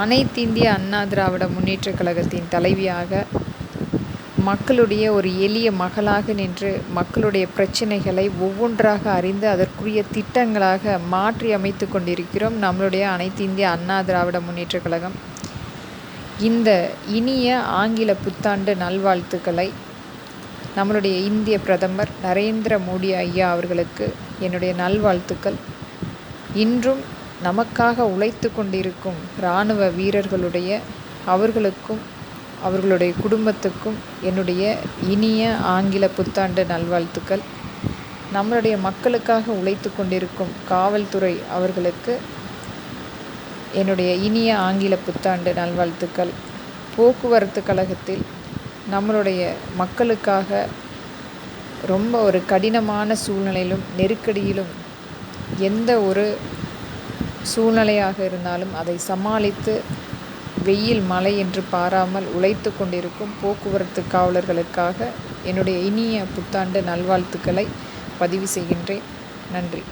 அனைத்திந்திய அண்ணா திராவிட முன்னேற்றக் கழகத்தின் தலைவியாக, மக்களுடைய ஒரு எளிய மகளாக நின்று மக்களுடைய பிரச்சனைகளை ஒவ்வொன்றாக அறிந்து அதற்குரிய திட்டங்களாக மாற்றி அமைத்து கொண்டிருக்கிறோம் நம்மளுடைய அனைத்திந்திய அண்ணா திராவிட முன்னேற்றக் கழகம். இந்த இனிய ஆங்கில புத்தாண்டு நல்வாழ்த்துக்களை நம்மளுடைய இந்திய பிரதமர் நரேந்திர மோடி ஐயா அவர்களுக்கு என்னுடைய நல்வாழ்த்துக்கள். இன்றும் நமக்காக உழைத்து கொண்டிருக்கும் இராணுவ வீரர்களுடைய அவர்களுக்கும் அவர்களுடைய குடும்பத்துக்கும் என்னுடைய இனிய ஆங்கில புத்தாண்டு நல்வாழ்த்துக்கள். நம்மளுடைய மக்களுக்காக உழைத்து கொண்டிருக்கும் காவல்துறை அவர்களுக்கு என்னுடைய இனிய ஆங்கில புத்தாண்டு நல்வாழ்த்துக்கள். போக்குவரத்து கழகத்தில் நம்மளுடைய மக்களுக்காக ரொம்ப ஒரு கடினமான சூழ்நிலையிலும் நெருக்கடியிலும் எந்த ஒரு சூழ்நிலையாக இருந்தாலும் அதை சமாளித்து வெயில் மழை என்று பாராமல் உழைத்து கொண்டிருக்கும் போக்குவரத்து காவலர்களுக்காக என்னுடைய இனிய புத்தாண்டு நல்வாழ்த்துக்களை பதிவு செய்கின்றேன். நன்றி.